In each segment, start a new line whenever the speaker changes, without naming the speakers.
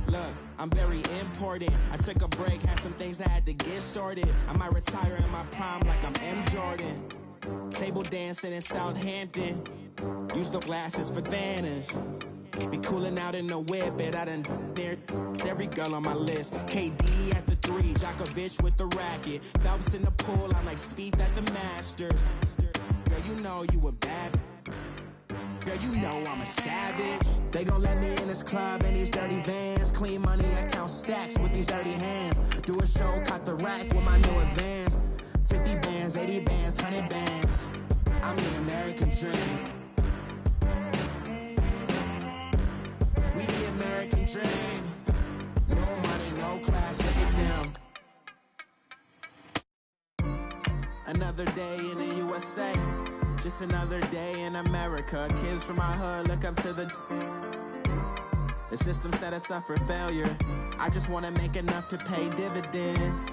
Look, I'm very important. I took a break, had some things I had to get sorted. I might retire in my prime like I'm M. Jordan. Table dancing in Southampton. Use the glasses for Vanish. Be cooling out in the whip, but I done near every girl on my list. KD at the 3, Djokovic with the racket. Phelps in the pool, I'm like Spieth at the Masters. Girl, you know you a bad. Girl, you know I'm a savage. They gon' let me in this club in these dirty vans. Clean money, I count stacks with these dirty hands. Do a show, caught the rack with my new advance. 50 bands, 80 bands, 100 bands. I'm the American dream. We the American dream. No money, no class, look at them. Another day in the USA. Just another day in America. Kids from my hood look up to the system set us up for failure. I just want to make enough to pay dividends.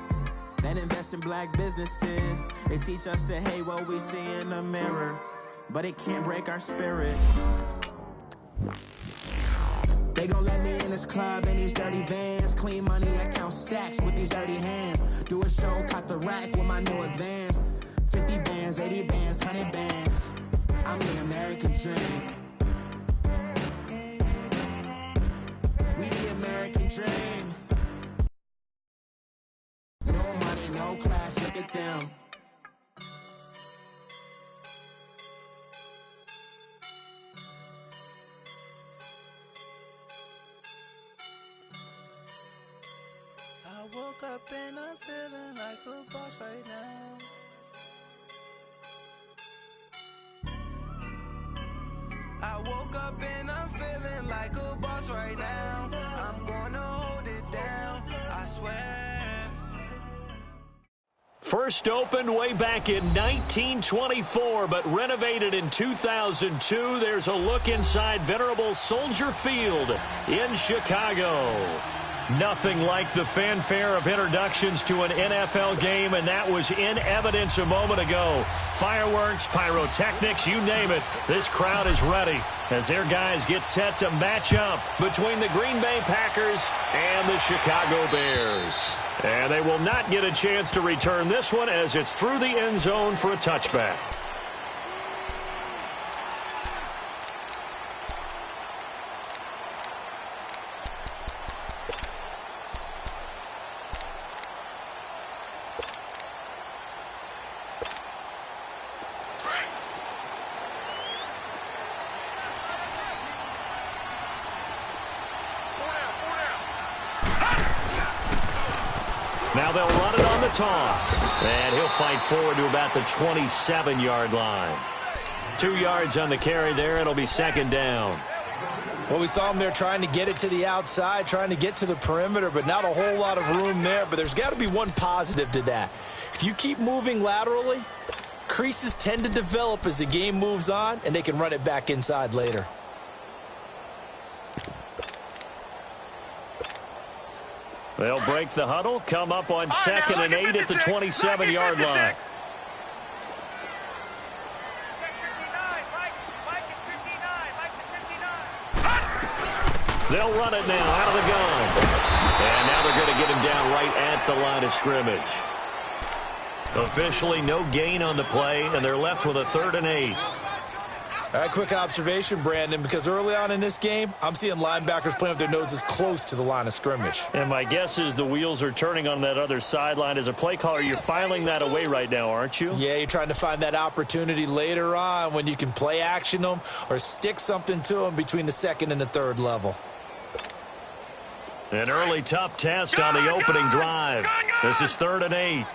Then invest in black businesses. They teach us to hate what we see in the mirror, but it can't break our spirit. They gon' let me in this club in these dirty vans. Clean money, I count stacks with these dirty hands. Do a show, caught the rack with my new advance. 50 bands, 80 bands, 100 bands. I'm the American dream. We the American dream. No money, no class, look at them.
I woke up and I'm feeling like a boss right now. I woke up and I'm feeling like a boss right now. I'm gonna hold it down, I swear.
First opened way back in 1924, but renovated in 2002. There's a look inside venerable Soldier Field in Chicago. Nothing like the fanfare of introductions to an NFL game, and that was in evidence a moment ago. Fireworks, pyrotechnics, you name it. This crowd is ready as their guys get set to match up between the Green Bay Packers and the Chicago Bears. And they will not get a chance to return this one as it's through the end zone for a touchback. Now they'll run it on the toss. And he'll fight forward to about the 27-yard line. 2 yards on the carry there. It'll be second down.
Well, we saw him there trying to get it to the outside, trying to get to the perimeter, but not a whole lot of room there. But there's got to be one positive to that. If you keep moving laterally, creases tend to develop as the game moves on, and they can run it back inside later.
They'll break the huddle, come up on second and 8 at the 27-yard line. They'll run it now out of the gun. And now they're going to get him down right at the line of scrimmage. Officially no gain on the play, and they're left with a 3rd and 8.
All right, quick observation, Brandon, because early on in this game, I'm seeing linebackers playing with their noses close to the line of scrimmage.
And my guess is the wheels are turning on that other sideline. As a play caller, you're filing that away right now, aren't you?
Yeah, you're trying to find that opportunity later on when you can play action them or stick something to them between the 2nd and the 3rd level.
An early tough test on the opening drive. This is 3rd and 8.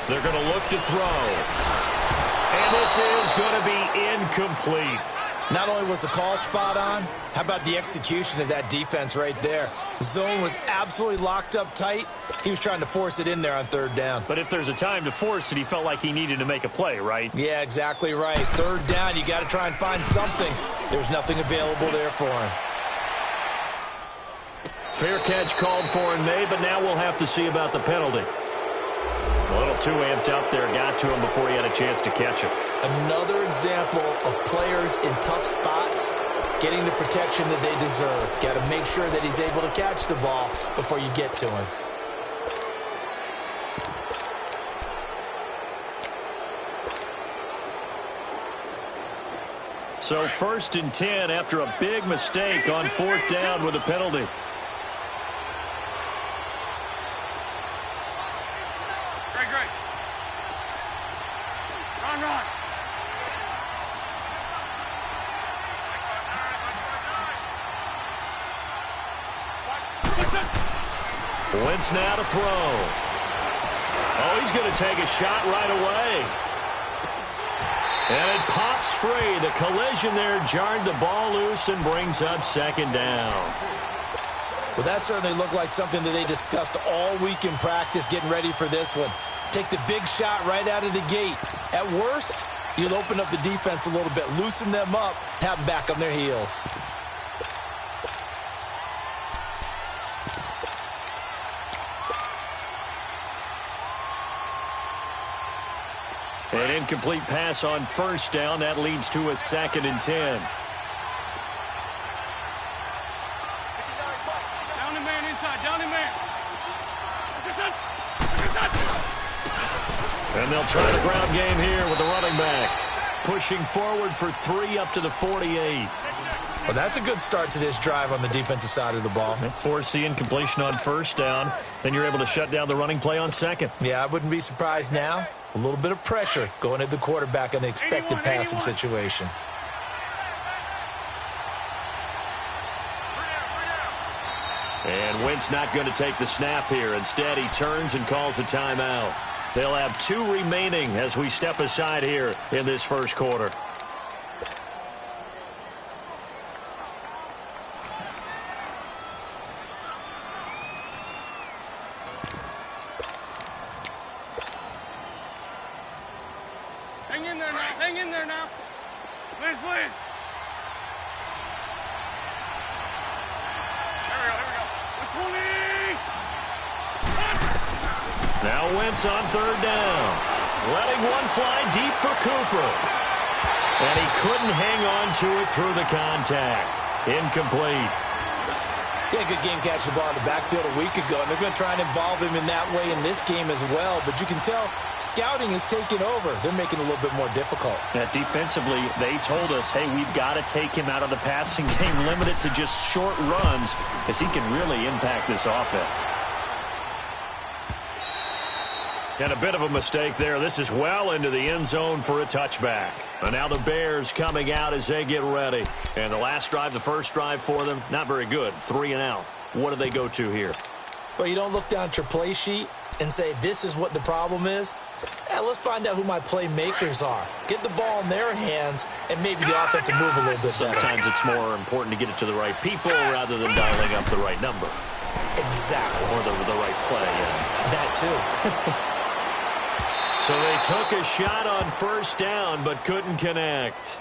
They're going to look to throw. And this is going to be incomplete.
Not only was the call spot on, how about the execution of that defense right there? The zone was absolutely locked up tight. He was trying to force it in there on 3rd down.
But if there's a time to force it, he felt like he needed to make a play, right?
Yeah, exactly right. 3rd down, you got to try and find something. There's nothing available there for him.
Fair catch called for and made, but now we'll have to see about the penalty. A little too amped up there, got to him before he had a chance to catch it.
Another example of players in tough spots getting the protection that they deserve. Got to make sure that he's able to catch the ball before you get to him.
So 1st and 10 after a big mistake on 4th down with a penalty.
Great. Run.
Wentz now to throw. Oh, he's going to take a shot right away. And it pops free. The collision there jarred the ball loose and brings up 2nd down.
Well, that certainly looked like something that they discussed all week in practice getting ready for this one. Take the big shot right out of the gate. At worst, you'll open up the defense a little bit, loosen them up, have them back on their heels.
An incomplete pass on 1st down. That leads to a 2nd and 10.
Down the man inside. Down the man.
And they'll try the ground game here with the running back. Pushing forward for 3 up to the 48.
Well, that's a good start to this drive on the defensive side of the ball.
Force the incompletion on 1st down. Then you're able to shut down the running play on 2nd.
Yeah, I wouldn't be surprised now. A little bit of pressure going at the quarterback in the expected passing situation.
And Wentz not going to take the snap here. Instead, he turns and calls a timeout. They'll have 2 remaining as we step aside here in this 1st quarter.
Hang in there now. Please. Here we go. 20.
Now Wentz on 3rd down. Letting one fly deep for Cooper. And he couldn't hang on to it through the contact. Incomplete.
Yeah, good game catching the ball in the backfield a week ago, and they're going to try and involve him in that way in this game as well. But you can tell scouting is taking over. They're making it a little bit more difficult.
Yeah, defensively, they told us, hey, we've got to take him out of the passing game, limit it to just short runs, as he can really impact this offense. And a bit of a mistake there. This is well into the end zone for a touchback. And now the Bears coming out as they get ready. And the last drive, the 1st drive for them, not very good. 3 and out. What do they go to here?
Well, you don't look down at your play sheet and say, this is what the problem is. Let's find out who my playmakers are. Get the ball in their hands, and maybe the offense will move a little bit better.
Sometimes it's more important to get it to the right people rather than dialing up the right number.
Exactly.
Or the right play, yeah.
That too.
So they took a shot on 1st down, but couldn't connect.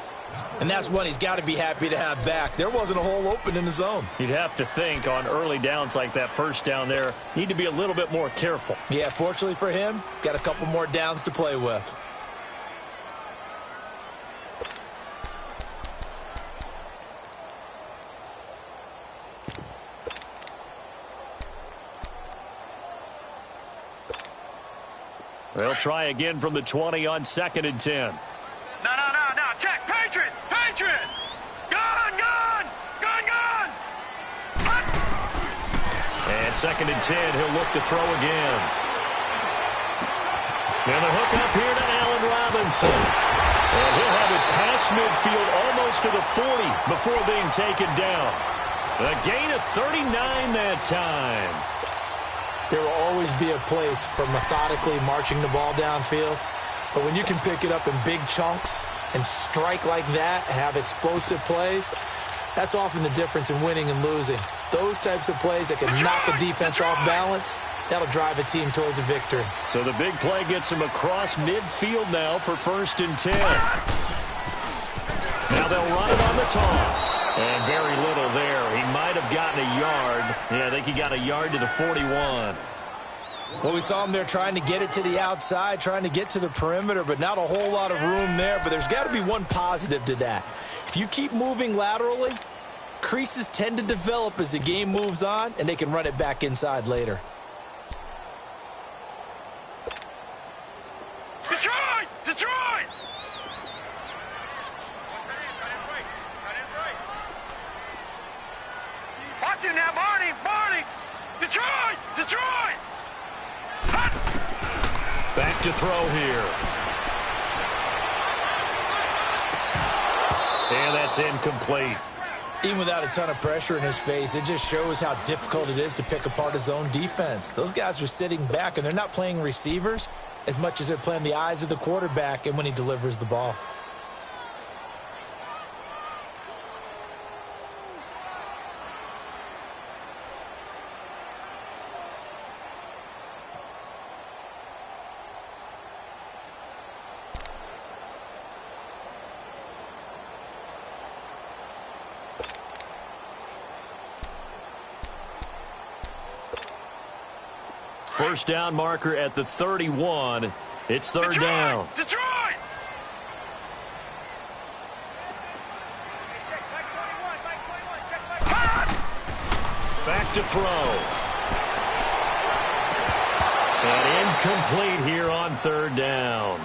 And that's one he's got to be happy to have back. There wasn't a hole open in the zone.
You'd have to think on early downs like that 1st down there, need to be a little bit more careful.
Yeah, fortunately for him, got a couple more downs to play with.
They'll try again from the 20 on 2nd and 10.
No. Check. Patriot. Gone.
And 2nd and 10, he'll look to throw again. And the hook up here to Allen Robinson. And he'll have it past midfield almost to the 40 before being taken down. A gain of 39 that time.
There will always be a place for methodically marching the ball downfield. But when you can pick it up in big chunks and strike like that, have explosive plays, that's often the difference in winning and losing. Those types of plays that can knock a defense off balance, that'll drive a team towards a victory.
So the big play gets him across midfield now for 1st and 10. Now they'll run it on the toss. And very little there. He might have gotten a yard. Yeah, I think he got a yard to the 41.
Well, we saw him there trying to get it to the outside, trying to get to the perimeter, but not a whole lot of room there. But there's got to be one positive to that. If you keep moving laterally, creases tend to develop as the game moves on, and they can run it back inside later.
Detroit! Detroit! Watch it now, Barney! Barney! Detroit! Detroit! Hot!
Back to throw here. And that's incomplete.
Even without a ton of pressure in his face, it just shows how difficult it is to pick apart his own defense. Those guys are sitting back, and they're not playing receivers as much as they're playing the eyes of the quarterback and when he delivers the ball.
First down marker at the 31. It's third
Detroit!
down.
Detroit!
Back to throw. And incomplete here on third down.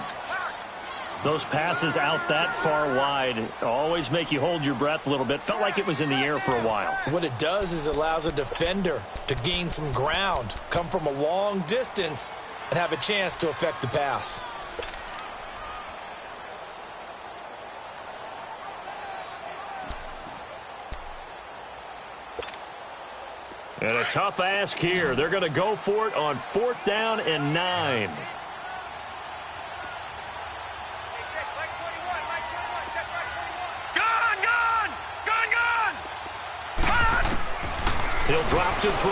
Those passes out that far wide always make you hold your breath a little bit. Felt like it was in the air for a while.
What it does is it allows a defender to gain some ground, come from a long distance, and have a chance to affect the pass.
And a tough ask here. They're going to go for it on 4th down and 9. He'll drop to throw.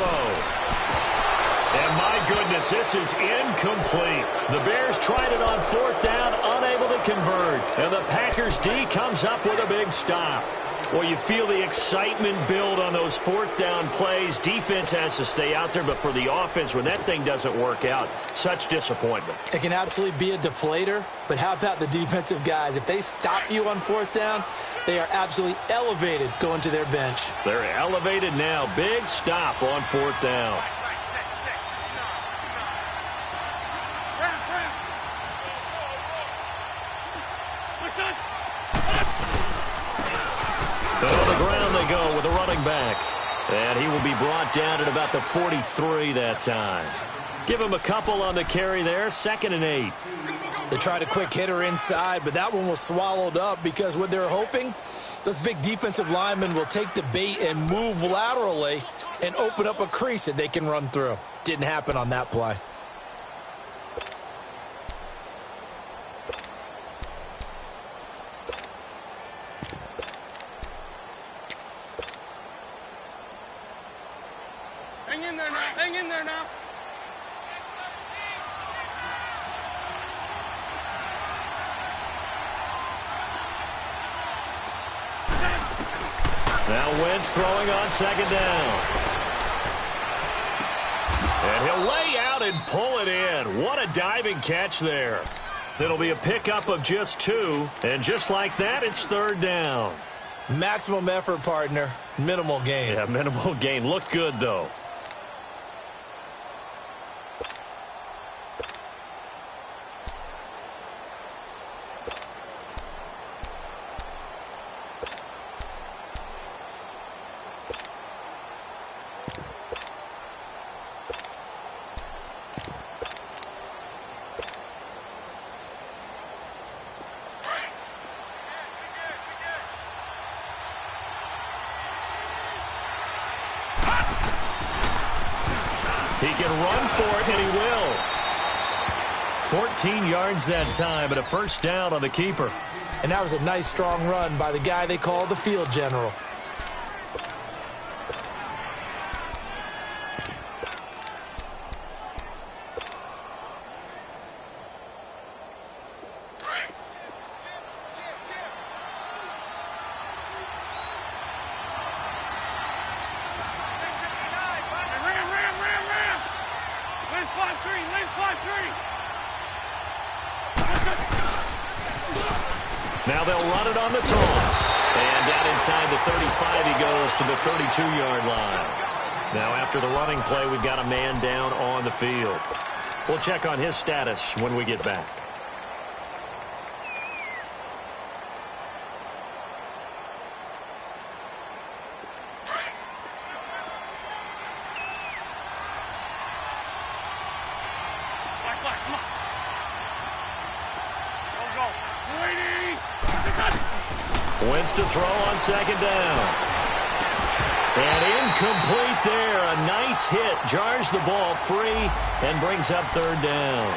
And my goodness, this is incomplete. The Bears tried it on 4th down, unable to convert. And the Packers D comes up with a big stop. Well, you feel the excitement build on those 4th down plays. Defense has to stay out there, but for the offense, when that thing doesn't work out, such disappointment.
It can absolutely be a deflator, but how about the defensive guys? If they stop you on 4th down, they are absolutely elevated going to their bench.
They're elevated now. Big stop on 4th down. And on the ground they go with a running back. And he will be brought down at about the 43 that time. Give him a couple on the carry there. 2nd and 8.
They tried a quick hitter inside, but that one was swallowed up because what they're hoping, those big defensive linemen will take the bait and move laterally and open up a crease that they can run through. Didn't happen on that play.
Hang in there now. Hang in there now.
Now Wentz throwing on 2nd down. And he'll lay out and pull it in. What a diving catch there. It'll be a pickup of just 2. And just like that, it's 3rd down.
Maximum effort, partner. Minimal gain.
Yeah, minimal gain. Looked good, though. He can run for it, and he will. 14 yards that time, but a first down on the keeper.
And that was a nice, strong run by the guy they call the field general.
Now they'll run it on the toss. And down inside the 35, he goes to the 32-yard line. Now after the running play, we've got a man down on the field. We'll check on his status when we get back. Wentz to throw on second down. And incomplete there. A nice hit. Jars the ball free and brings up third down.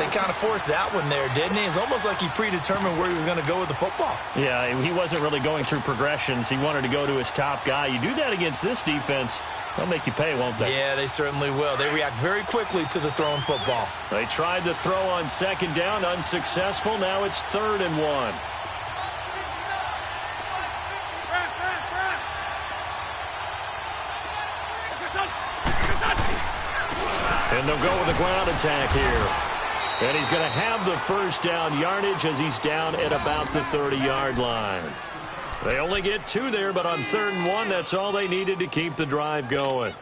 He kind of forced that one there, didn't he? It's almost like he predetermined where he was going to go with the football.
Yeah, he wasn't really going through progressions. He wanted to go to his top guy. You do that against this defense, they'll make you pay, won't they?
Yeah, they certainly will. They react very quickly to the thrown football.
They tried to throw on second down, unsuccessful. Now it's 3rd and 1. And they'll go with a ground attack here. And he's going to have the first down yardage as he's down at about the 30-yard line. They only get 2 there, but on 3rd and 1, that's all they needed to keep the drive going.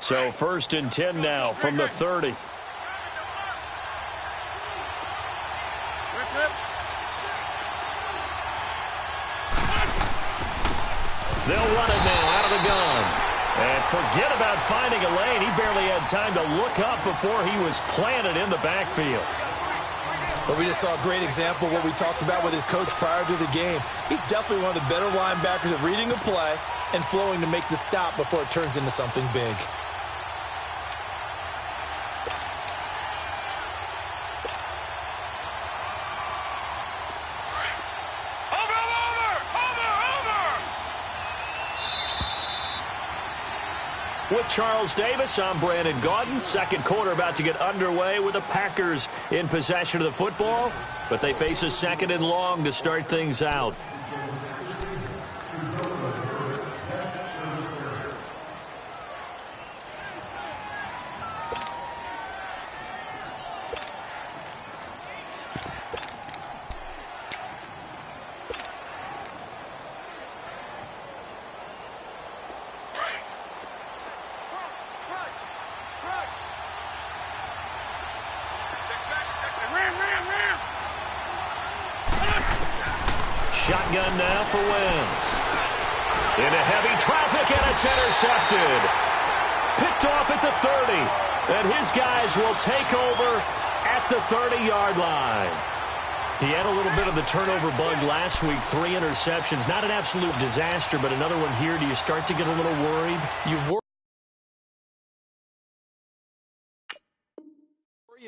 So 1st and 10 now from the 30. They'll run it now out of the gun. And forget about finding a lane. He barely had time to look up before he was planted in the backfield.
But we just saw a great example of what we talked about with his coach prior to the game. He's definitely one of the better linebackers at reading a play and flowing to make the stop before it turns into something big.
With Charles Davis, I'm Brandon Gaudin. Second quarter about to get underway with the Packers in possession of the football, but they face a 2nd and long to start things out. Shotgun now for Wentz. Into heavy traffic, and it's intercepted. Picked off at the 30. And his guys will take over at the 30-yard line. He had a little bit of the turnover bug last week. 3 interceptions. Not an absolute disaster, but another one here. Do you start to get a little worried?
You worry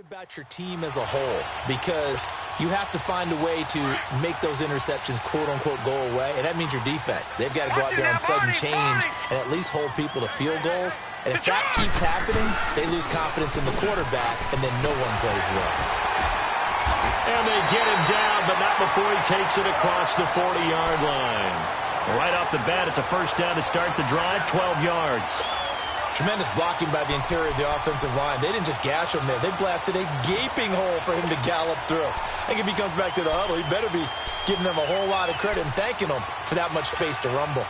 about your team as a whole because you have to find a way to make those interceptions quote-unquote go away, and that means your defense. They've got to go out there and sudden change and at least hold people to field goals, and if that keeps happening, they lose confidence in the quarterback, and then no one plays well.
And they get him down, but not before he takes it across the 40-yard line. Right off the bat, it's a first down to start the drive, 12 yards.
Tremendous blocking by the interior of the offensive line. They didn't just gash him there. They blasted a gaping hole for him to gallop through. I think if he comes back to the huddle, he better be giving them a whole lot of credit and thanking them for that much space to rumble.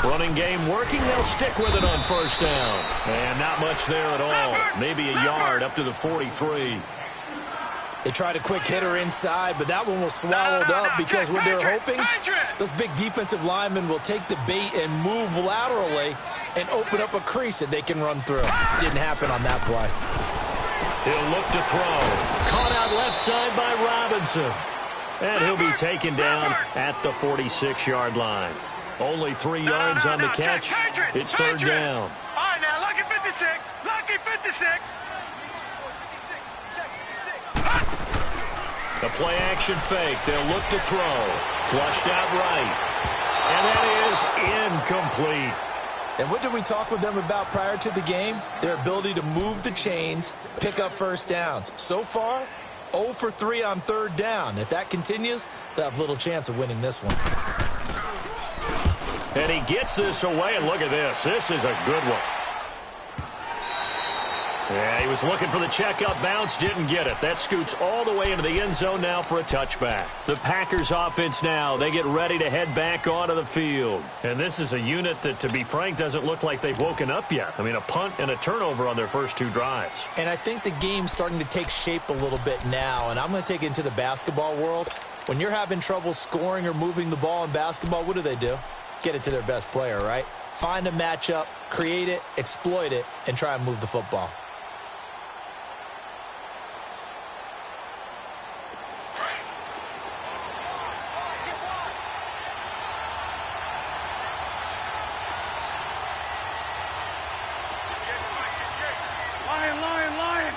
Running game working. They'll stick with it on first down. And not much there at all. Maybe a yard up to the 43.
They tried a quick hitter inside, but that one was swallowed up because what they're hoping, those big defensive linemen will take the bait and move laterally and open up a crease that they can run through. Didn't happen on that play.
He'll look to throw. Caught out left side by Robinson. And he'll be taken down at the 46-yard line. Only 3 yards on the catch. It's third down.
All right, now, lucky 56. Lucky 56.
The play action fake. They'll look to throw. Flushed out right. And that is incomplete.
And what did we talk with them about prior to the game? Their ability to move the chains, pick up first downs. So far, 0 for 3 on third down. If that continues, they'll have little chance of winning this one.
And he gets this away, and look at this. This is a good one. Yeah, he was looking for the checkup bounce, didn't get it. That scoots all the way into the end zone now for a touchback. The Packers offense now, they get ready to head back onto the field. And this is a unit that, to be frank, doesn't look like they've woken up yet. I mean, a punt and a turnover on their first 2 drives.
And I think the game's starting to take shape a little bit now, and I'm going to take it into the basketball world. When you're having trouble scoring or moving the ball in basketball, what do? Get it to their best player, right? Find a matchup, create it, exploit it, and try and move the football.
Lion.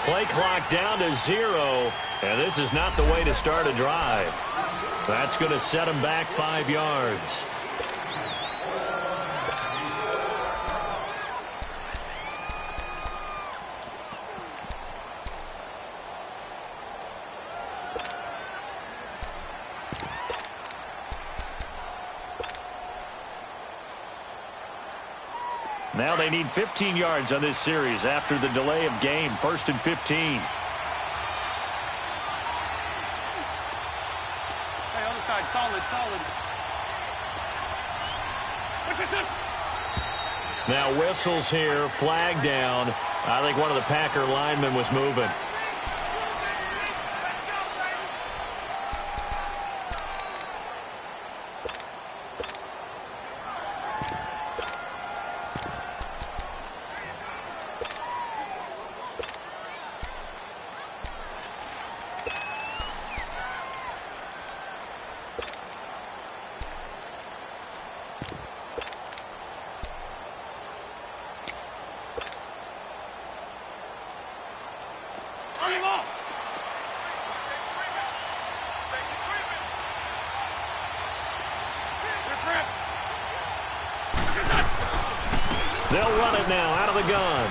Play clock down to 0, and this is not the way to start a drive. That's going to set them back 5 yards. Now they need 15 yards on this series after the delay of game. 1st and 15.
Hey, other side, solid. What's this?
Now whistles here, flag down. I think one of the Packer linemen was moving. They'll run it now out of the gun.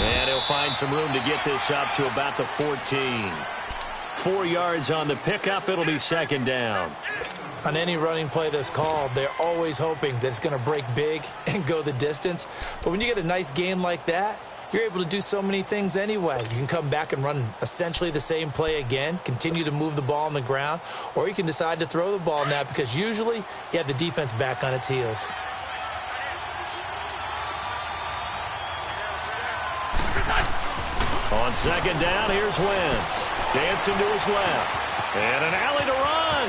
And he'll find some room to get this up to about the 14. 4 yards on the pickup. It'll be 2nd down.
On any running play that's called, they're always hoping that it's going to break big and go the distance. But when you get a nice game like that, you're able to do so many things anyway. You can come back and run essentially the same play again, continue to move the ball on the ground, or you can decide to throw the ball now because usually you have the defense back on its heels.
On 2nd down, here's Wentz. Dancing to his left. And an alley to run.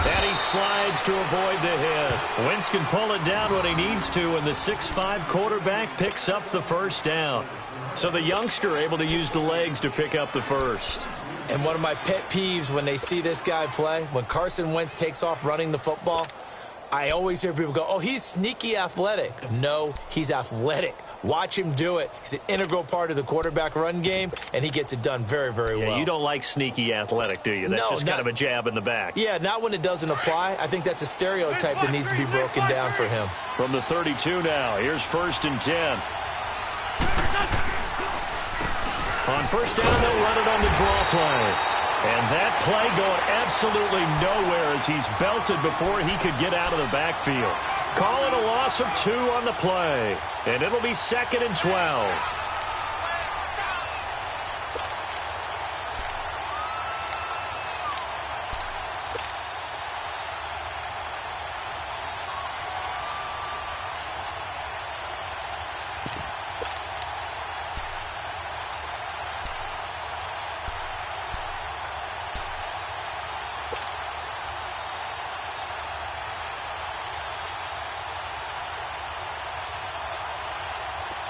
And he slides to avoid the hit. Wentz can pull it down when he needs to, and the 6'5" quarterback picks up the 1st down. So the youngster able to use the legs to pick up the 1st.
And one of my pet peeves when they see this guy play, when Carson Wentz takes off running the football, I always hear people go, oh, he's sneaky athletic. No, he's athletic. Watch him do it. He's an integral part of the quarterback run game, and he gets it done very, very well.
You don't like sneaky athletic, do you? That's just kind of a jab in the back.
Yeah, not when it doesn't apply. I think that's a stereotype that needs to be broken down for him.
From the 32 now, here's 1st and 10. On 1st down, they'll run it on the draw play. And that play going absolutely nowhere as he's belted before he could get out of the backfield. Call it a loss of 2 on the play. And it'll be 2nd and 12.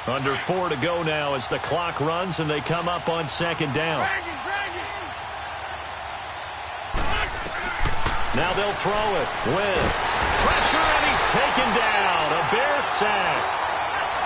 Under 4 to go now as the clock runs and they come up on 2nd down. Now they'll throw it. Wentz. Pressure, and he's taken down. A Bear sack.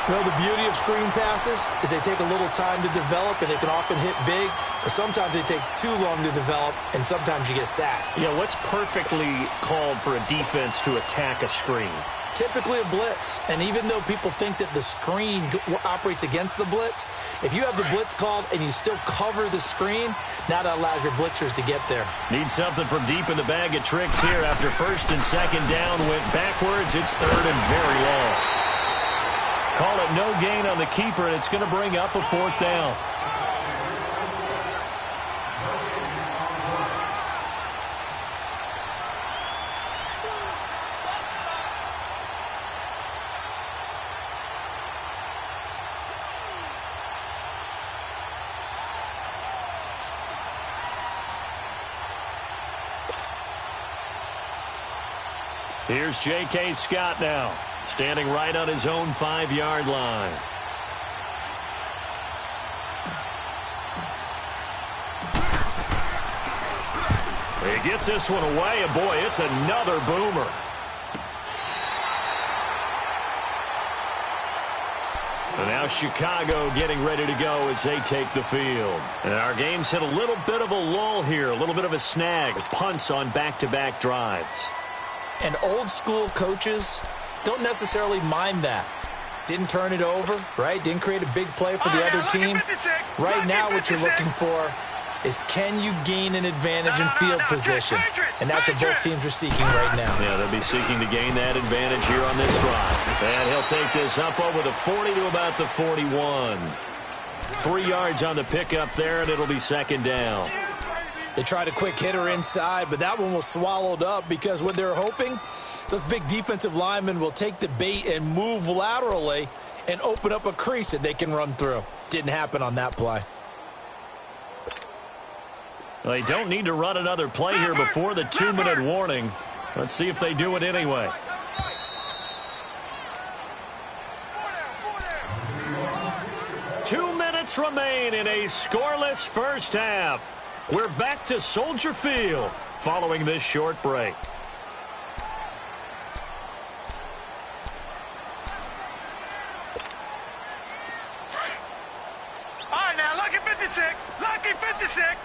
Well, the beauty of screen passes is they take a little time to develop, and they can often hit big, but sometimes they take too long to develop, and sometimes you get sacked.
Yeah, what's perfectly called for a defense to attack a screen?
Typically a blitz, and even though people think that the screen operates against the blitz, if you have the blitz called and you still cover the screen, now that allows your blitzers to get there.
Need something from deep in the bag of tricks here. After first and second down went backwards, it's third and very long. Call it no gain on the keeper, and it's going to bring up a fourth down. Here's J.K. Scott now, standing right on his own 5-yard line. He gets this one away, and boy, it's another boomer. And now Chicago getting ready to go as they take the field. And our game's hit a little bit of a lull here, a little bit of a snag. Punts on back-to-back drives.
And old-school coaches don't necessarily mind that. Didn't turn it over, right? Didn't create a big play for the other team. Right now what you're looking for is, can you gain an advantage in field position? And that's what both teams are seeking right now.
Yeah, they'll be seeking to gain that advantage here on this drive. And he'll take this up over the 40 to about the 41. 3 yards on the pickup there, and it'll be second down.
They tried a quick hitter inside, but that one was swallowed up because what they're hoping, those big defensive linemen will take the bait and move laterally and open up a crease that they can run through. Didn't happen on that play.
Well, they don't need to run another play here before the 2-minute warning. Let's see if they do it anyway. Two minutes remain in a scoreless first half. We're back to Soldier Field following this short break.
All right, now, lucky 56. Lucky 56.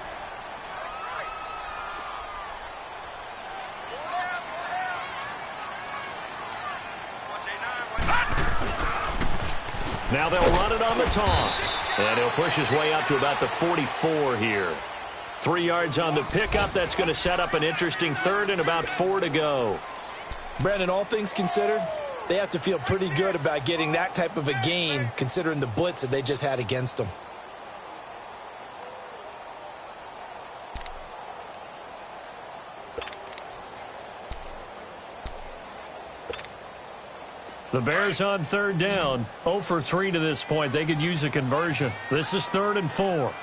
Now they'll run it on the toss. And he'll push his way up to about the 44 here. 3 yards on the pickup. That's going to set up an interesting third and about 4 to go.
Brandon, all things considered, they have to feel pretty good about getting that type of a gain considering the blitz that they just had against them.
The Bears on third down. 0 for 3 to this point. They could use a conversion. This is 3rd and 4.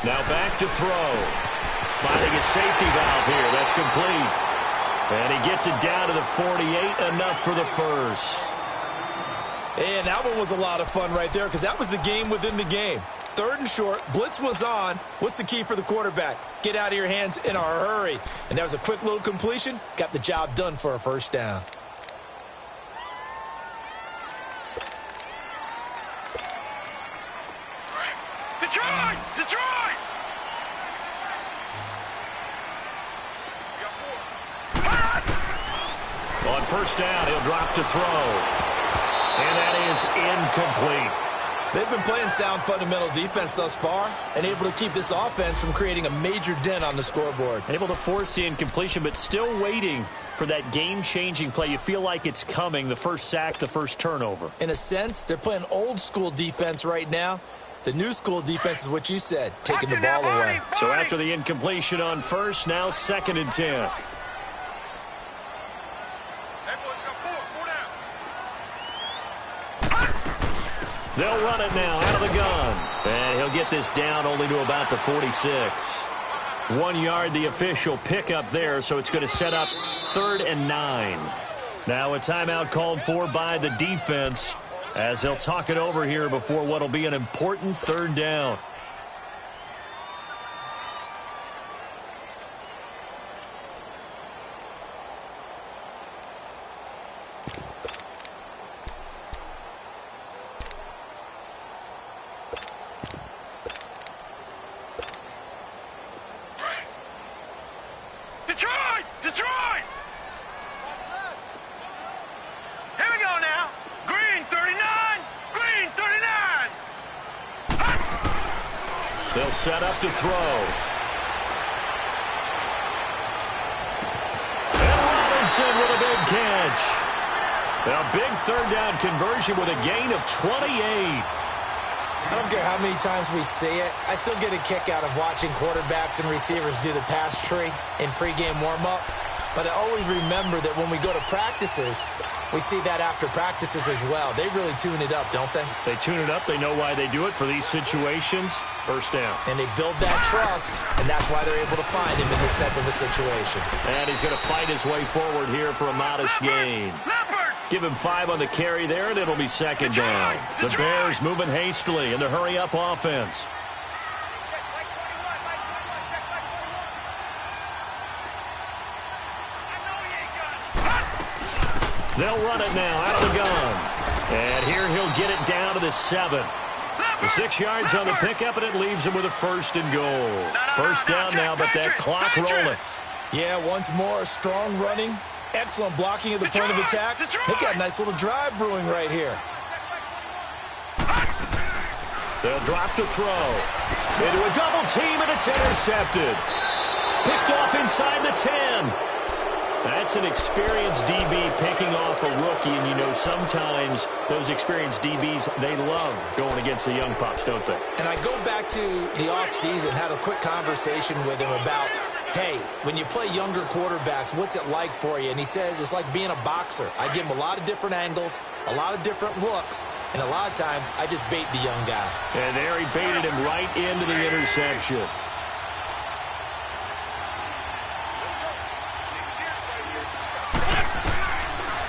Now back to throw. Finding a safety valve here. That's complete. And he gets it down to the 48. Enough for the first.
And that one was a lot of fun right there because that was the game within the game. 3rd and short. Blitz was on. What's the key for the quarterback? Get out of your hands in a hurry. And that was a quick little completion. Got the job done for a first down.
Detroit! Detroit!
On first down, he'll drop to throw. And that is incomplete.
They've been playing sound fundamental defense thus far and able to keep this offense from creating a major dent on the scoreboard.
Able to force the incompletion, but still waiting for that game-changing play. You feel like it's coming, the first sack, the first turnover.
In a sense, they're playing old-school defense right now. The new school defense is what you said, taking the ball away.
So after the incompletion on first, now 2nd and 10. They'll run it now out of the gun. And he'll get this down only to about the 46. 1 yard, the official pickup there, so it's going to set up 3rd and 9. Now a timeout called for by the defense as they'll talk it over here before what will be an important 3rd down. They'll set up to throw. And Robinson with a big catch. A big third down conversion with a gain of 28.
I don't care how many times we see it. I still get a kick out of watching quarterbacks and receivers do the pass tree in pregame warm-up. But I always remember that when we go to practices, we see that after practices as well. They really tune it up, don't they?
They tune it up. They know why they do it for these situations. First down.
And they build that trust, and that's why they're able to find him in this type of a situation.
And he's going to fight his way forward here for a modest gain. Give him 5 on the carry there, and it'll be second down. The Bears moving hastily in the hurry-up offense. They'll run it now out of the gun. And here he'll get it down to the 7. The 6 yards on the pickup, and it leaves him with a first and goal. First down now, but that clock rolling.
Yeah, once more, strong running. Excellent blocking at the point of attack. They've got a nice little drive brewing right here.
They'll drop to throw. Into a double team, and it's intercepted. Picked off inside the 10. That's an experienced DB picking off a rookie, and you know sometimes those experienced DBs, they love going against the young pups, don't they?
And I go back to the offseason, had a quick conversation with him about, hey, when you play younger quarterbacks, what's it like for you? And he says it's like being a boxer. I give him a lot of different angles, a lot of different looks, and a lot of times I just bait the young guy.
And there he baited him right into the interception.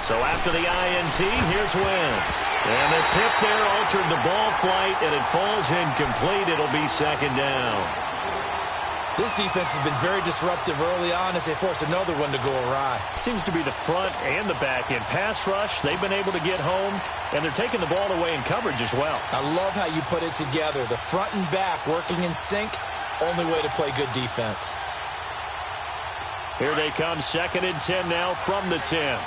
So after the INT, here's Wentz. And the tip there altered the ball flight, and it falls incomplete. It'll be second down.
This defense has been very disruptive early on as they force another one to go awry.
Seems to be the front and the back end. Pass rush, they've been able to get home, and they're taking the ball away in coverage as well.
I love how you put it together. The front and back working in sync, only way to play good defense.
Here they come, second and 10 now from the 10.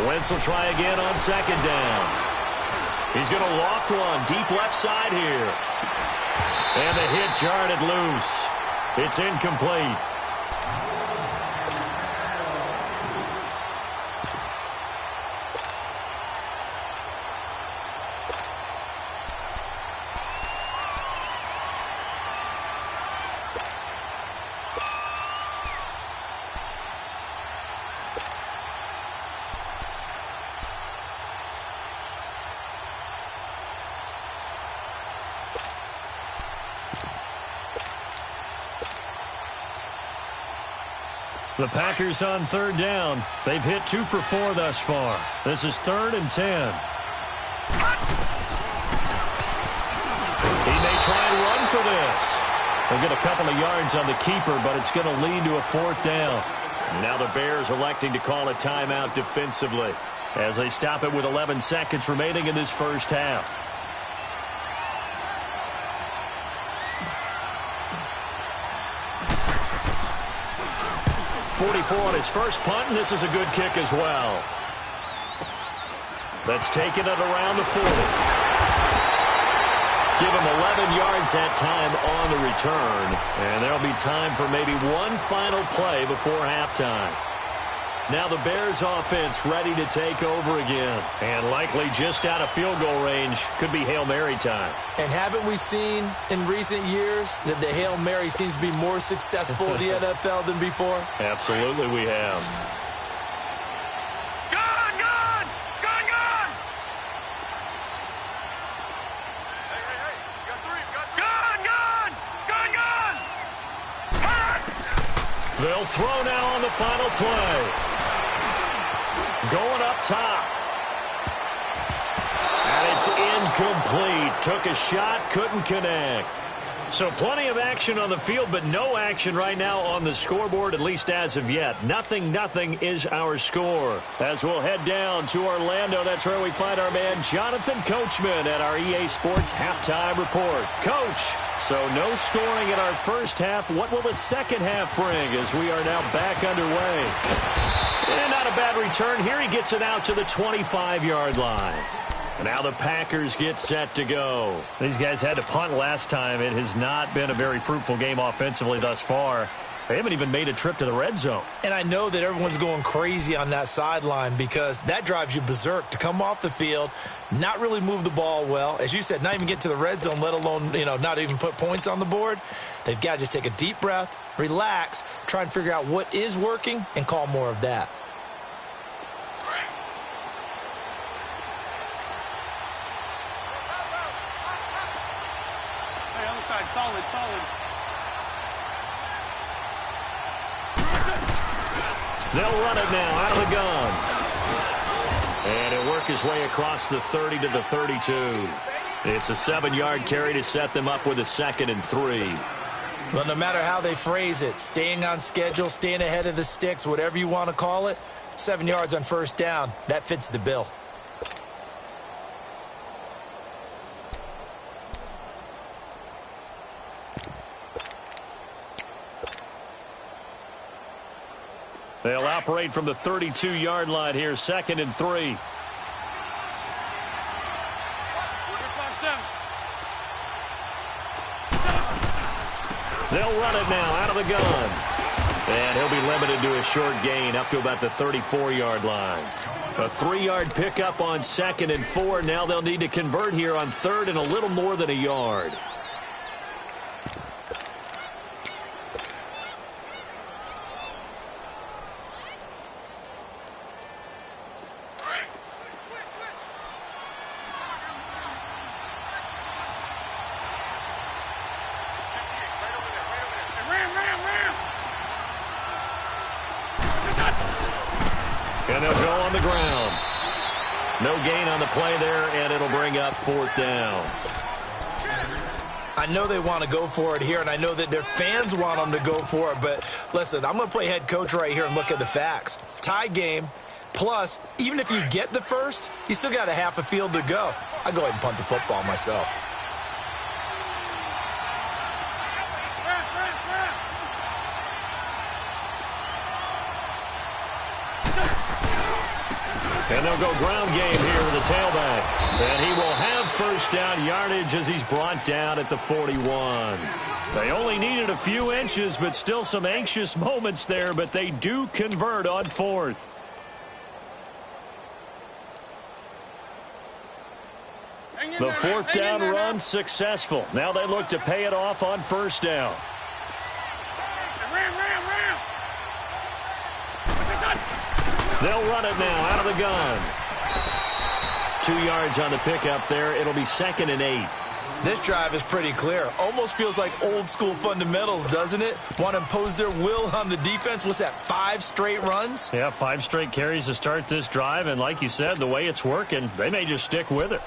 Wentz will try again on second down. He's going to loft one deep left side here. And the hit jarred it loose. It's incomplete. The Packers on third down. They've hit 2 for 4 thus far. This is 3rd and 10. He may try and run for this. He'll get a couple of yards on the keeper, but it's going to lead to a 4th down. Now the Bears electing to call a timeout defensively as they stop it with 11 seconds remaining in this first half. 44 on his first punt, and this is a good kick as well. That's taken it around the 40. Give him 11 yards that time on the return, and there'll be time for maybe one final play before halftime. Now the Bears offense ready to take over again, and likely just out of field goal range. Could be Hail Mary time. And haven't we seen in recent years that the Hail Mary seems to be more successful in the NFL than before? Absolutely we have.
Gun! Gun! Gun! Gun! Hey! You got 3. Gun! Gun! Gun! Gun! Gun!
They'll throw now on the final play. Going up top. And it's incomplete. Took a shot, couldn't connect. So plenty of action on the field, but no action right now on the scoreboard, at least as of yet. 0-0 is our score. As we'll head down to Orlando, that's where we find our man Jonathan Coachman at our EA Sports Halftime Report. Coach, so no scoring in our first half. What will the second half bring as we are now back underway? And not a bad return here. He gets it out to the 25-yard line. Now the Packers get set to go. These guys had to punt last time. It has not been a very fruitful game offensively thus far. They haven't even made a trip to the red zone.
And I know that everyone's going crazy on that sideline because that drives you berserk to come off the field, not really move the ball well. As you said, not even get to the red zone, let alone, not even put points on the board. They've got to just take a deep breath, relax, try and figure out what is working, and call more of that.
Solid.
They'll run it now out of the gun. And it'll work his way across the 30 to the 32. It's a 7-yard carry to set them up with a 2nd and 3.
Well, no matter how they phrase it, staying on schedule, staying ahead of the sticks, whatever you want to call it, 7 yards on first down, that fits the bill.
They'll operate from the 32-yard line here, 2nd and 3. They'll run it now out of the gun. And he'll be limited to a short gain up to about the 34-yard line. A 3-yard pickup on 2nd and 4. Now they'll need to convert here on 3rd and a little more than a yard. And they'll go on the ground. No gain on the play there, and it'll bring up 4th down.
I know they want to go for it here, and I know that their fans want them to go for it, but listen, I'm going to play head coach right here and look at the facts. Tie game, plus, even if you get the first, you still got a half a field to go. I go ahead and punt the football myself.
And they'll go ground game here with the tailback. And he will have first down yardage as he's brought down at the 41. They only needed a few inches, but still some anxious moments there, but they do convert on 4th. The 4th down run successful. Now they look to pay it off on first down. They'll run it now out of the gun. 2 yards on the pickup there. It'll be 2nd and 8.
This drive is pretty clear. Almost feels like old school fundamentals, doesn't it? Want to impose their will on the defense. What's that, 5 straight runs?
Yeah, 5 straight carries to start this drive. And like you said, the way it's working, they may just stick with it.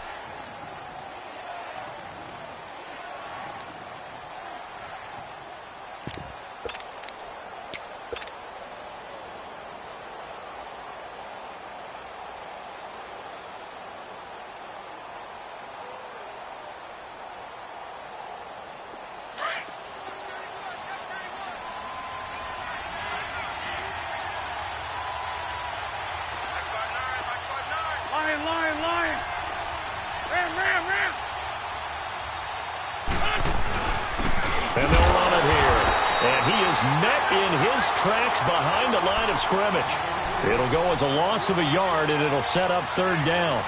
Lion. Ram.
And they'll run it here. And he is met in his tracks behind the line of scrimmage. It'll go as a loss of a yard, and it'll set up 3rd down.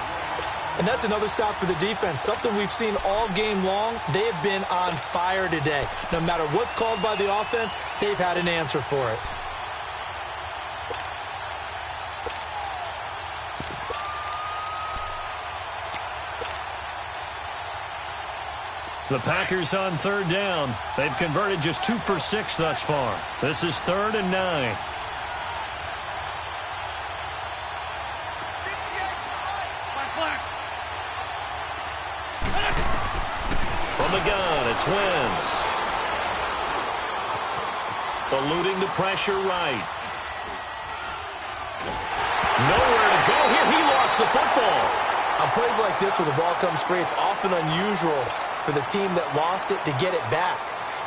And that's another stop for the defense, something we've seen all game long. They have been on fire today. No matter what's called by the offense, they've had an answer for it.
The Packers on 3rd down. They've converted just 2 for 6 thus far. This is 3rd and 9. From the gun, it's Twins. Eluding the pressure right. Nowhere to go here. He lost the football.
On plays like this where the ball comes free, it's often unusual for the team that lost it to get it back.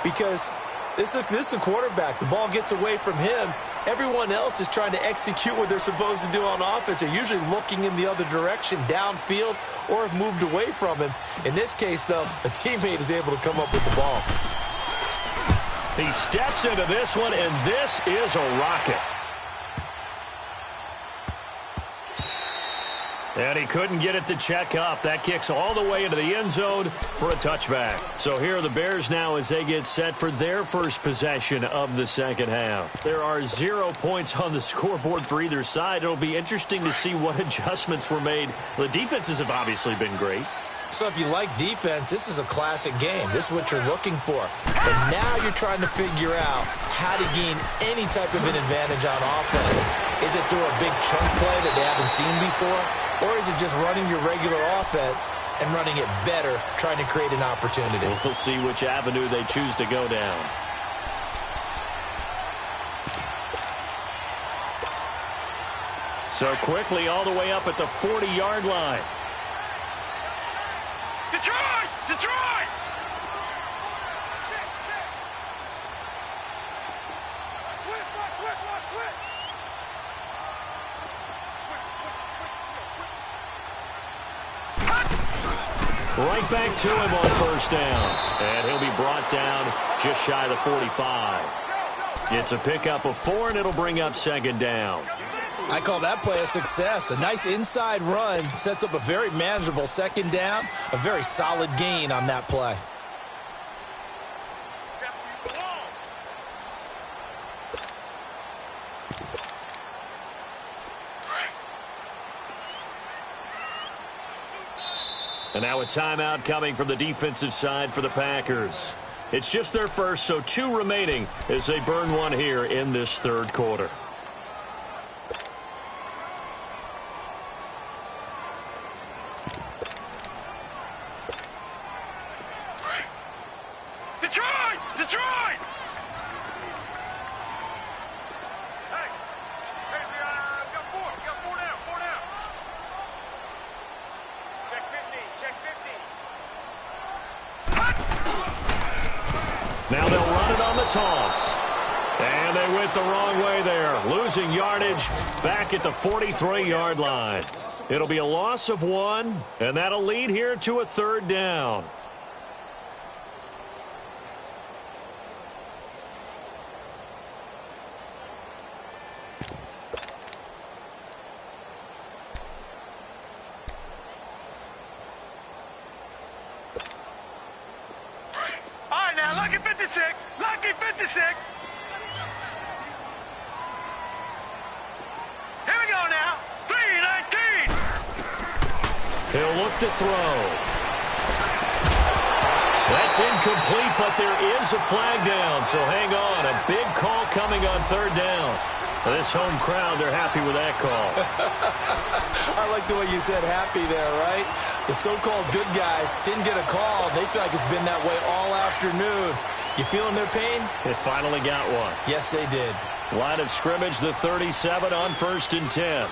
Because this is a quarterback. The ball gets away from him. Everyone else is trying to execute what they're supposed to do on offense. They're usually looking in the other direction, downfield, or have moved away from him. In this case, though, a teammate is able to come up with the ball.
He steps into this one, and this is a rocket. And he couldn't get it to check up. That kicks all the way into the end zone for a touchback. So here are the Bears now as they get set for their first possession of the second half. There are 0 points on the scoreboard for either side. It'll be interesting to see what adjustments were made. The defenses have obviously been great.
So if you like defense, this is a classic game. This is what you're looking for. But now you're trying to figure out how to gain any type of an advantage on offense. Is it through a big chunk play that they haven't seen before? Or is it just running your regular offense and running it better, trying to create an opportunity?
We'll see which avenue they choose to go down. So quickly all the way up at the 40-yard line.
Detroit! Detroit!
Right back to him on first down. And he'll be brought down just shy of the 45. It's a pickup of 4, and it'll bring up second down.
I call that play a success. A nice inside run sets up a very manageable second down, a very solid gain on that play.
And now a timeout coming from the defensive side for the Packers. It's just their first, so 2 remaining as they burn one here in this third quarter.
Detroit! Detroit! Hey, we got 4. We got 4 down. 4 down. Check 50. Check 50.
Now they'll run it on the toss. And they went the wrong way there, losing yardage back at the 43-yard line. It'll be a loss of 1, and that'll lead here to a third down.
All right, now, lucky 56. Lucky 56. Here we go now. 3-19.
He'll look to throw. That's incomplete, but there is a flag down, so hang on. A big call coming on third down. This home crowd, they're happy with that call.
I like the way you said happy there, right? The so-called good guys didn't get a call. They feel like it's been that way all afternoon. You feeling their pain?
They finally got one.
Yes, they did.
Line of scrimmage, the 37 on 1st and 10.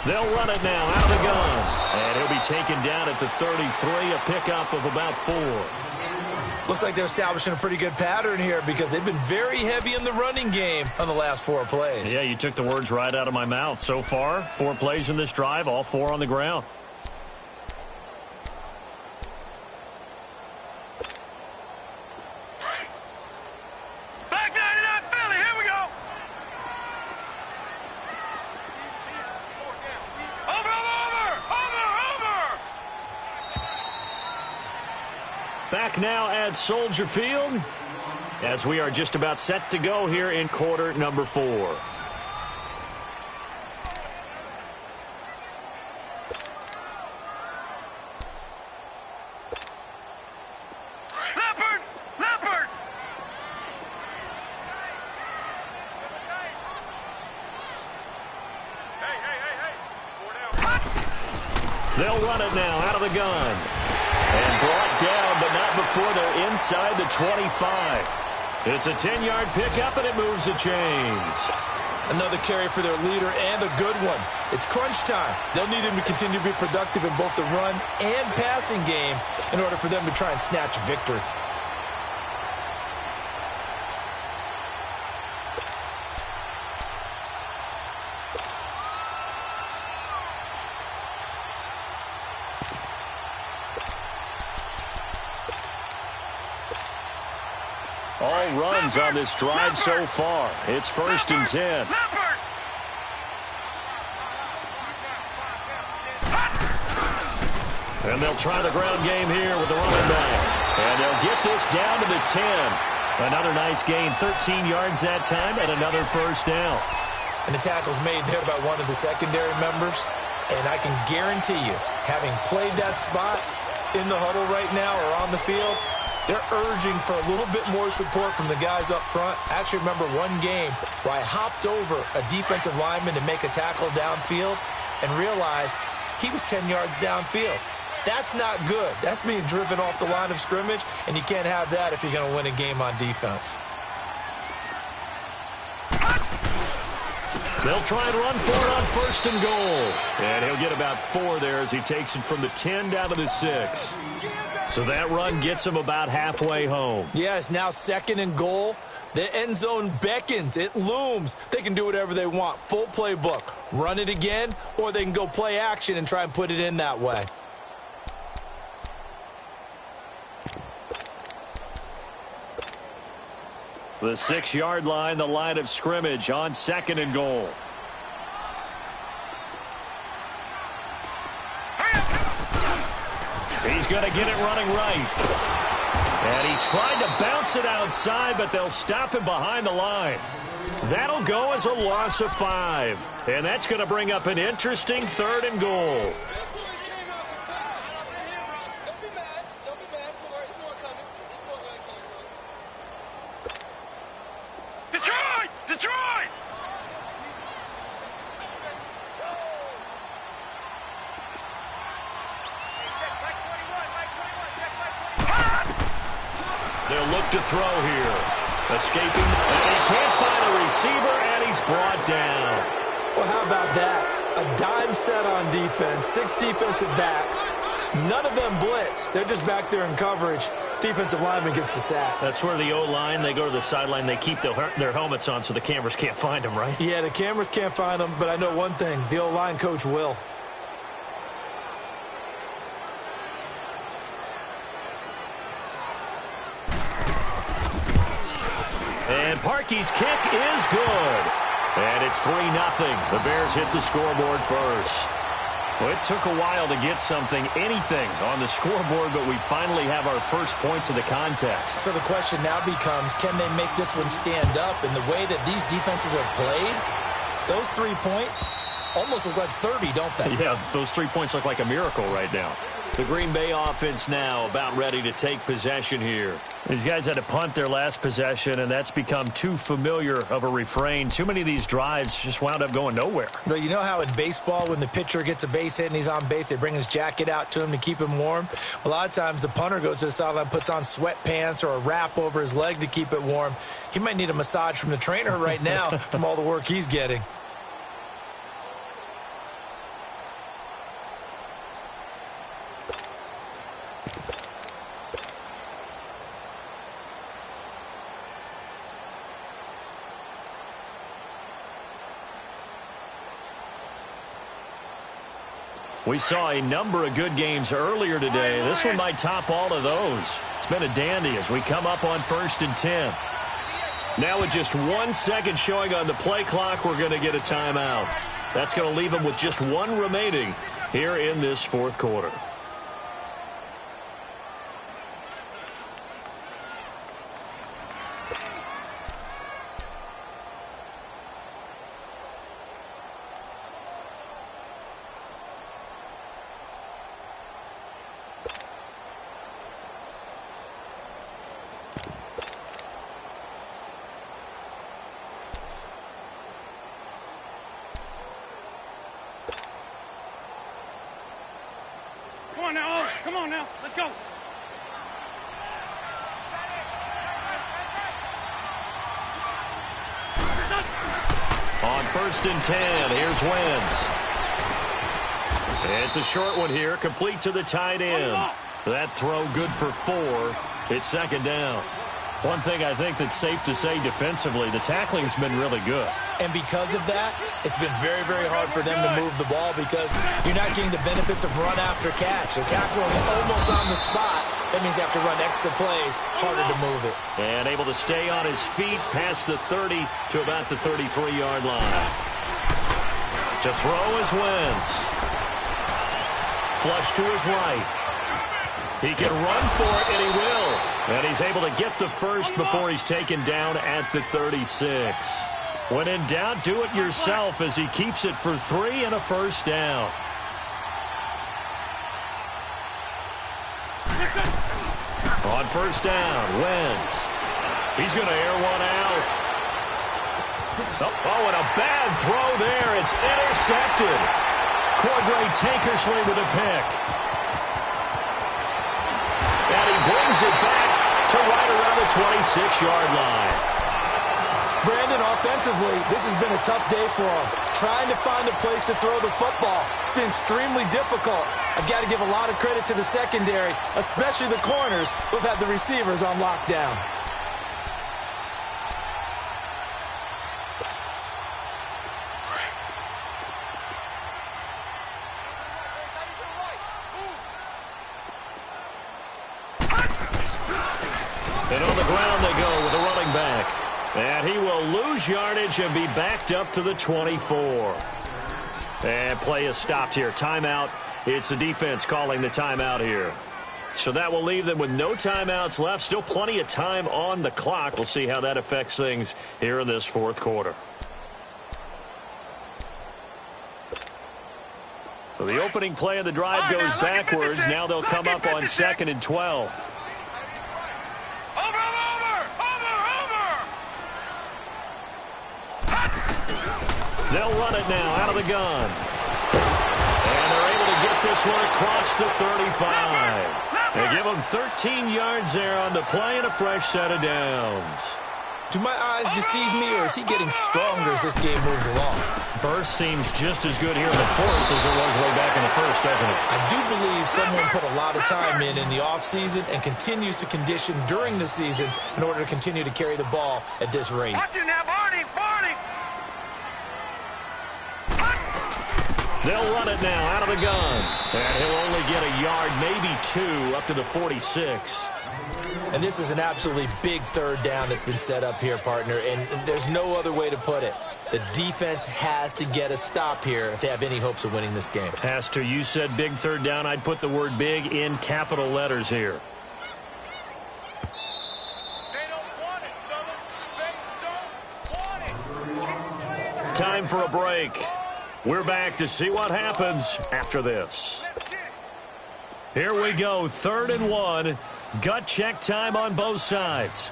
They'll run it now out of the gun. And he'll be taken down at the 33, a pickup of about 4.
Looks like they're establishing a pretty good pattern here because they've been very heavy in the running game on the last 4 plays.
Yeah, you took the words right out of my mouth. So far, 4 plays in this drive, all 4 on the ground.
Back 99 Philly. Here we go. Over.
Back now at Soldier Field as we are just about set to go here in quarter number 4.
Leopard. Hey. 4 down.
They'll run it now out of the gun. And brought down, but not before they're inside the 25. It's a 10-yard pickup, and it moves the chains.
Another carry for their leader, and a good one. It's crunch time. They'll need him to continue to be productive in both the run and passing game in order for them to try and snatch a victory.
All runs on this drive so far. It's 1st and 10. And they'll try the ground game here with the running back. And they'll get this down to the 10. Another nice gain, 13 yards that time, and another first down.
And the tackle's made there by one of the secondary members. And I can guarantee you, having played that spot in the huddle right now or on the field, they're urging for a little bit more support from the guys up front. I actually remember one game where I hopped over a defensive lineman to make a tackle downfield and realized he was 10 yards downfield. That's not good. That's being driven off the line of scrimmage, and you can't have that if you're going to win a game on defense.
They'll try and run for it on 1st and goal. And he'll get about 4 there as he takes it from the 10 down to the 6. So that run gets him about halfway home.
Yeah, it's now 2nd and goal. The end zone beckons. It looms. They can do whatever they want. Full playbook. Run it again, or they can go play action and try and put it in that way.
The 6-yard line, the line of scrimmage on 2nd and goal. He's going to get it running right. And he tried to bounce it outside, but they'll stop him behind the line. That'll go as a loss of 5. And that's going to bring up an interesting 3rd and goal.
Detroit!
They'll look to throw here. Escaping, and he can't find a receiver, and he's brought down.
Well, how about that? A dime set on defense, 6 defensive backs. None of them blitz. They're just back there in coverage. Defensive lineman gets the sack.
That's where the O-line, they go to the sideline, they keep their helmets on so the cameras can't find them, right?
Yeah, the cameras can't find them, but I know one thing. The O-line coach will.
And Parkey's kick is good. And it's 3-0. The Bears hit the scoreboard first. Well, it took a while to get anything on the scoreboard, but we finally have our first points of the contest.
So the question now becomes, can they make this one stand up? In the way that these defenses have played, those 3 points almost look like 30, don't they?
Yeah, those 3 points look like a miracle right now. The Green Bay offense now about ready to take possession here. These guys had to punt their last possession, and that's become too familiar of a refrain. Too many of these drives just wound up going nowhere.
But you know how in baseball, when the pitcher gets a base hit and he's on base, they bring his jacket out to him to keep him warm? A lot of times the punter goes to the sideline, puts on sweatpants or a wrap over his leg to keep it warm. He might need a massage from the trainer right now from all the work he's getting.
We saw a number of good games earlier today. This one might top all of those. It's been a dandy as we come up on 1st and 10. Now with just 1 second showing on the play clock, we're going to get a timeout. That's going to leave them with just 1 remaining here in this 4th quarter.
Come on now, let's go.
On 1st and 10, here's Wentz. It's a short one here, complete to the tight end. That throw good for 4. It's 2nd down. One thing I think that's safe to say defensively, the tackling's been really good.
And because of that, it's been very, very hard for them to move the ball because you're not getting the benefits of run after catch. They're tackling almost on the spot. That means you have to run extra plays, harder to move it.
And able to stay on his feet past the 30 to about the 33-yard line. To throw is Wentz. Flush to his right. He can run for it, and he will. And he's able to get the first before he's taken down at the 36. When in doubt, do it yourself as he keeps it for 3 and a first down. On 1st down, Wentz. He's going to air one out. Oh, and a bad throw there. It's intercepted. Cordray Tankersley with a pick. And he brings it back to right around the 26-yard line.
Brandon, offensively, this has been a tough day for him. Trying to find a place to throw the football. It's been extremely difficult. I've got to give a lot of credit to the secondary, especially the corners who've had the receivers on lockdown.
And on the ground they go with a running back. And he will lose yardage and be backed up to the 24. And play is stopped here. Timeout. It's the defense calling the timeout here. So that will leave them with no timeouts left. Still plenty of time on the clock. We'll see how that affects things here in this 4th quarter. So the opening play of the drive goes backwards. Now they'll come up on 2nd and 12. They'll run it now out of the gun. And they're able to get this one across the 35. They give him 13 yards there on the play and a fresh set of downs.
Do my eyes deceive me, or is he getting stronger as this game moves along?
Burst seems just as good here in the 4th as it was way back in the 1st, doesn't it?
I do believe someone put a lot of time in the offseason and continues to condition during the season in order to continue to carry the ball at this rate.
Watch it now, Barney!
They'll run it now out of the gun. And he'll only get a yard, maybe 2, up to the 46.
And this is an absolutely big 3rd down that's been set up here, partner, and there's no other way to put it. The defense has to get a stop here if they have any hopes of winning this game.
Has to. You said big 3rd down. I'd put the word big in capital letters here.
They don't want it, fellas. They don't want it.
Time for a break. We're back to see what happens after this. Here we go, 3rd and 1. Gut check time on both sides.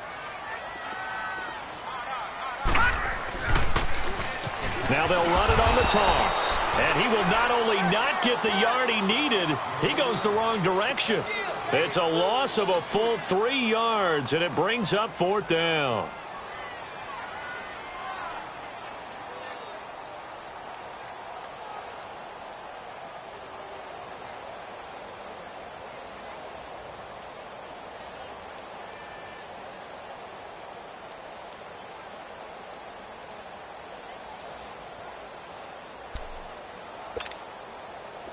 Now they'll run it on the toss. And he will not only not get the yard he needed, he goes the wrong direction. It's a loss of a full 3 yards, and it brings up 4th down.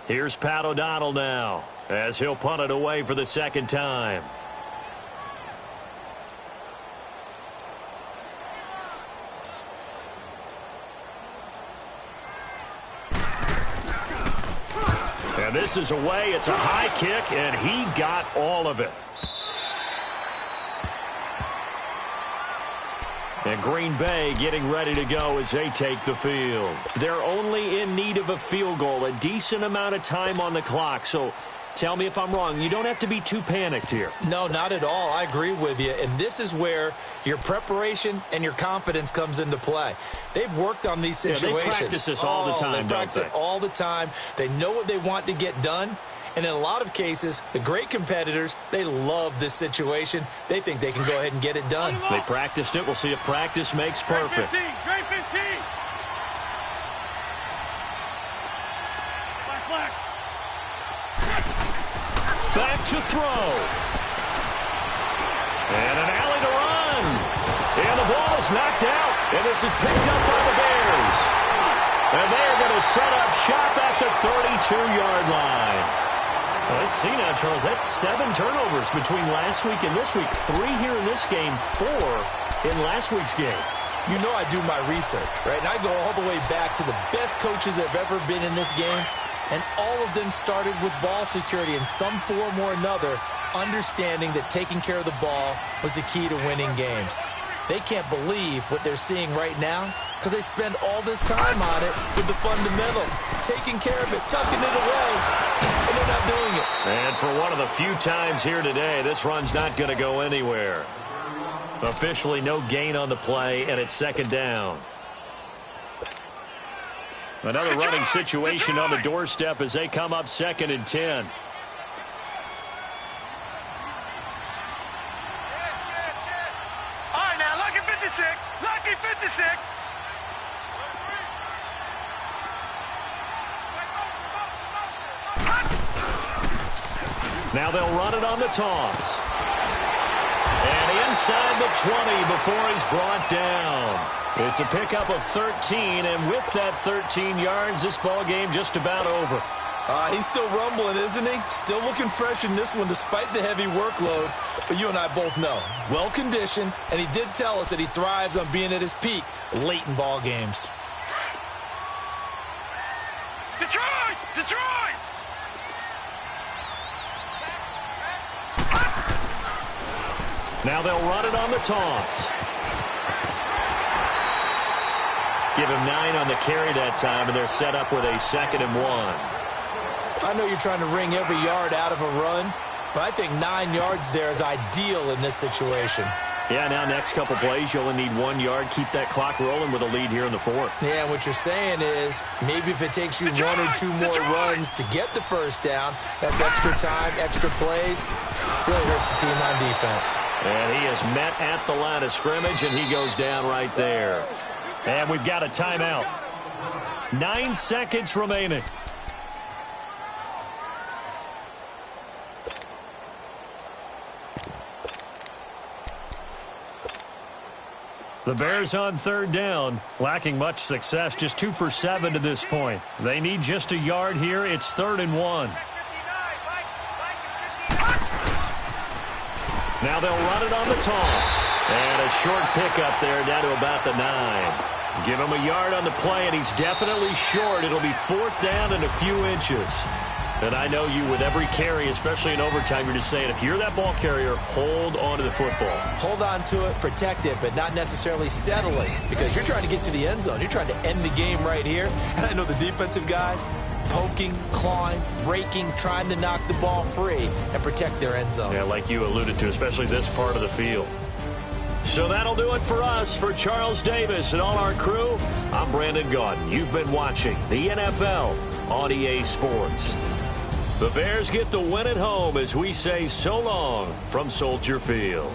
Here's Pat O'Donnell now as he'll punt it away for the 2nd time. And this is away. It's a high kick, and he got all of it. And Green Bay getting ready to go as they take the field. They're only in need of a field goal, a decent amount of time on the clock. So tell me if I'm wrong. You don't have to be too panicked here.
No, not at all. I agree with you. And this is where your preparation and your confidence comes into play. They've worked on these situations.
Yeah, they practice this all the time,
They practice it all the time. They know what they want to get done. And in a lot of cases, the great competitors, they love this situation. They think they can go ahead and get it done.
They practiced it. We'll see if practice makes perfect.
Grade 15.
to throw. And an alley to run. And the ball is knocked out. And this is picked up by the Bears. And they're going to set up shop at the 32-yard line. Well, let's see now, Charles. That's 7 turnovers between last week and this week. 3 here in this game, 4 in last week's game.
You know I do my research, right? And I go all the way back to the best coaches that have ever been in this game. And all of them started with ball security in some form or another, understanding that taking care of the ball was the key to winning games. They can't believe what they're seeing right now because they spend all this time on it with the fundamentals, taking care of it, tucking it away, and they're not doing it.
And for one of the few times here today, this run's not going to go anywhere. Officially no gain on the play, and it's second down. Another running situation on the doorstep as they come up 2nd and 10.
All right, now, lucky 56. Lucky 56.
Now they'll run it on the toss. And inside the 20 before he's brought down. It's a pickup of 13, and with that 13 yards, this ball game just about over.
He's still rumbling, isn't he? Still looking fresh in this one despite the heavy workload. But you and I both know, well-conditioned, and he did tell us that he thrives on being at his peak late in ball games.
Detroit! Detroit!
Now they'll run it on the toss. Give him 9 on the carry that time, and they're set up with a 2nd and 1.
I know you're trying to wring every yard out of a run, but I think 9 yards there is ideal in this situation.
Yeah, now next couple plays, you only need 1 yard. Keep that clock rolling with a lead here in the 4th.
Yeah, what you're saying is maybe if it takes you 1 or 2 more runs to get the first down, that's extra time, extra plays, really hurts the team on defense.
And he is met at the line of scrimmage, and he goes down right there. And we've got a timeout. 9 seconds remaining. The Bears on 3rd down, lacking much success, just 2 for 7 to this point. They need just a yard here. It's 3rd and 1. Now they'll run it on the toss. And a short pickup there down to about the 9. Give him a yard on the play, and he's definitely short. It'll be 4th down and a few inches. And I know you, with every carry, especially in overtime, you're just saying, if you're that ball carrier, hold on to the football.
Hold on to it, protect it, but not necessarily settle it, because you're trying to get to the end zone. You're trying to end the game right here. And I know the defensive guys poking, clawing, raking, trying to knock the ball free and protect their end zone.
Yeah, like you alluded to, especially this part of the field. So that'll do it for us. For Charles Davis and all our crew, I'm Brandon Gaudin. You've been watching the NFL on EA Sports. The Bears get the win at home as we say so long from Soldier Field.